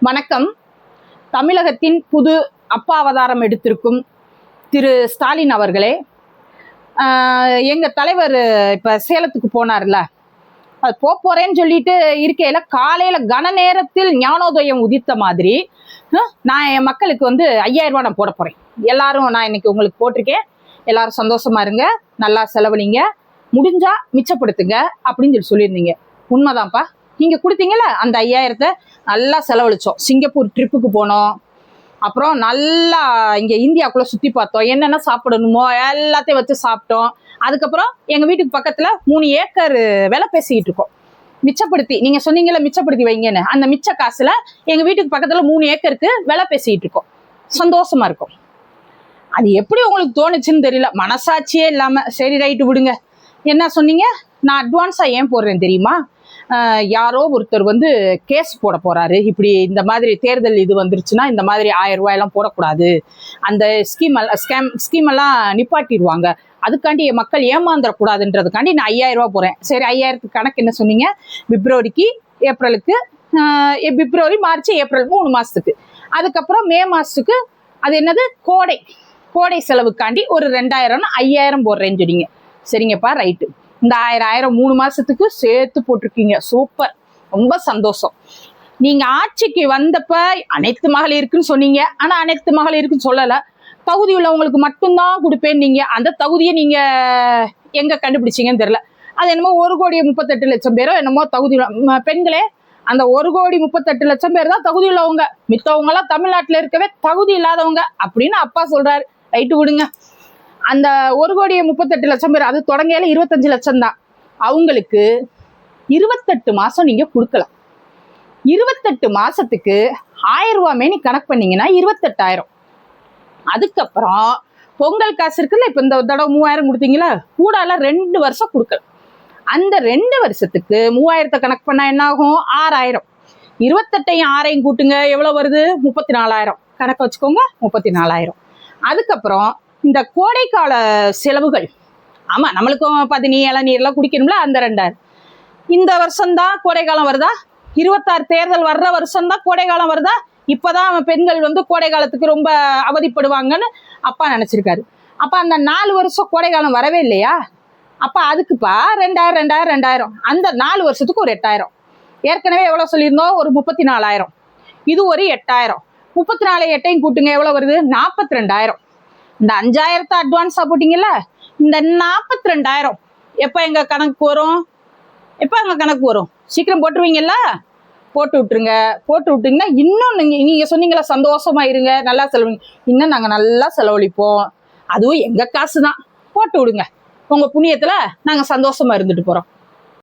வணக்கம். தமிழகத்தின் புது அப்பா அவதாரம் எடுத்திருக்கும் திரு ஸ்டாலின் அவர்களே, எங்கள் தலைவர் இப்போ சேலத்துக்கு போனார்ல, அது போகிறேன்னு சொல்லிட்டு இருக்கையில் காலையில் கன நேரத்தில் ஞானோதயம் உதித்த மாதிரி நான் என் மக்களுக்கு 5000 ரூபா நான் போட போகிறேன். எல்லாரும் நான் இன்னைக்கு உங்களுக்கு போட்டிருக்கேன். எல்லாரும் சந்தோஷமா இருங்க, நல்லா செலவழிங்க, முடிஞ்சா மிச்சப்படுத்துங்க அப்படின்னு சொல்லியிருந்தீங்க. உண்மைதான்ப்பா. நீங்கள் கொடுத்தீங்கள அந்த 5000 நல்லா செலவழித்தோம். சிங்கப்பூர் ட்ரிப்புக்கு போனோம், அப்புறம் நல்லா இங்கே இந்தியாவுக்குள்ளே சுற்றி பார்த்தோம். என்னென்ன சாப்பிடணுமோ எல்லாத்தையும் வச்சு சாப்பிட்டோம். அதுக்கப்புறம் எங்கள் வீட்டுக்கு பக்கத்தில் 3 ஏக்கர் விலை பேசிக்கிட்டு இருக்கோம். மிச்சப்படுத்தி நீங்கள் சொன்னீங்களே மிச்சப்படுத்தி வைங்கன்னு, அந்த மிச்ச காசில் எங்கள் வீட்டுக்கு பக்கத்தில் 3 ஏக்கருக்கு விலை பேசிக்கிட்டு இருக்கோம். சந்தோஷமா இருக்கும். அது எப்படி உங்களுக்கு தோணுச்சுன்னு தெரியல, மனசாட்சியே இல்லாமல். சரி ரைட்டு விடுங்க. என்ன சொன்னீங்க? நான் அட்வான்ஸாக ஏன் போடுறேன் தெரியுமா? யாரோ ஒருத்தர் கேஸ் போட போறாரு, இப்படி இந்த மாதிரி தேர்தல் இது வந்துருச்சுன்னா இந்த மாதிரி 1000 ரூபாயெல்லாம் போடக்கூடாது, அந்த ஸ்கீம் எல்லாம் நிப்பாட்டிடுவாங்க, அதுக்காண்டி என் மக்கள் ஏமாந்துடக்கூடாதுன்றதுக்காண்டி நான் 5000 ரூபா போறேன். சரி, 5000க்கு கணக்கு என்ன சொன்னீங்க? பிப்ரவரிக்கு ஏப்ரலுக்கு, பிப்ரவரி மார்ச் ஏப்ரல் 3 மாசத்துக்கு. அதுக்கப்புறம் மே மாசத்துக்கு அது என்னது கோடை செலவுக்காண்டி ஒரு 2000 5000 போடுறேன்னு சொன்னீங்க. சரிங்கப்பா, ரைட்டு. இந்த 1000 3 மாசத்துக்கு சேர்த்து போட்டிருக்கீங்க. சூப்பர், ரொம்ப சந்தோஷம். நீங்க ஆட்சிக்கு வந்தப்ப அனைத்து மகளிருக்குன்னு சொன்னீங்க. ஆனா அனைத்து மகளிருக்குன்னு சொல்லல, தகுதி உள்ளவங்களுக்கு மட்டும்தான் கொடுப்பேன். நீங்க அந்த தகுதியை நீங்க எங்க கண்டுபிடிச்சீங்கன்னு தெரியல. அது என்னமோ 1,38,00,000 பேரோ என்னமோ தகுதி பெண்களே, அந்த 1,38,00,000 பேர் தான் தகுதி உள்ளவங்க. மித்தவங்க எல்லாம் தமிழ்நாட்டில் இருக்கவே தகுதி இல்லாதவங்க அப்படின்னு அப்பா சொல்றாரு. ரைட்டு விடுங்க. அந்த 1,38,00,000 பேர், அது தொடங்கையில 25 லட்சம் தான். அவங்களுக்கு 28 மாசம் நீங்க கொடுக்கலாம். 28 மாசத்துக்கு 1000 ரூபா மேனி கணக்கு பண்ணீங்கன்னா 28,000. அதுக்கப்புறம் பொங்கல் காசு இருக்குல்ல, இப்ப இந்த தடவை 3000 கொடுத்தீங்களா, கூடால 2 வருஷம் கொடுக்கலாம். அந்த 2 வருஷத்துக்கு 3000 கணக்கு பண்ணா என்ன ஆகும்? 6000. 28 6 கூட்டுங்க, எவ்வளவு வருது? 34,000. கணக்கு வச்சுக்கோங்க, 34,000. அதுக்கப்புறம் இந்த கோடைக்கால செலவுகள், ஆமா நம்மளுக்கும் 10 இளநீர்லாம் குடிக்கணும்ல, அந்த 2000. இந்த வருஷம்தான் கோடைக்காலம் வருதா? 26 தேர்தல் வர்ற வருஷம்தான் கோடைக்காலம் வருதா? இப்பதான் பெண்கள் கோடை காலத்துக்கு ரொம்ப அவதிப்படுவாங்கன்னு அப்பா நினைச்சிருக்காரு. அப்ப அந்த 4 வருஷம் கோடைக்காலம் வரவே இல்லையா? அப்ப அதுக்குப்பா 2000. அந்த 4 வருஷத்துக்கு ஒரு 8000. ஏற்கனவே எவ்வளவு சொல்லியிருந்தோம்? ஒரு 34,000. இது ஒரு 8000. 34 8 கூட்டுங்க, எவ்வளவு வருது? 42,000. இந்த 5000 அட்வான்ஸா போட்டீங்கல்ல, இந்த 42,000 எப்ப எங்க கணக்கு வரும்? சீக்கிரம் போட்டுருவீங்கல்ல? போட்டு விட்டுருங்க. போட்டு விட்டீங்கன்னா இன்னும் நீங்க சொன்னீங்களா சந்தோஷமா இருங்க, நல்லா செலவழிங்க. இன்னும் நாங்க நல்லா செலவழிப்போம். அதுவும் எங்க காசு தான். போட்டு விடுங்க. உங்க புண்ணியத்துல நாங்க சந்தோஷமா இருந்துட்டு போறோம்.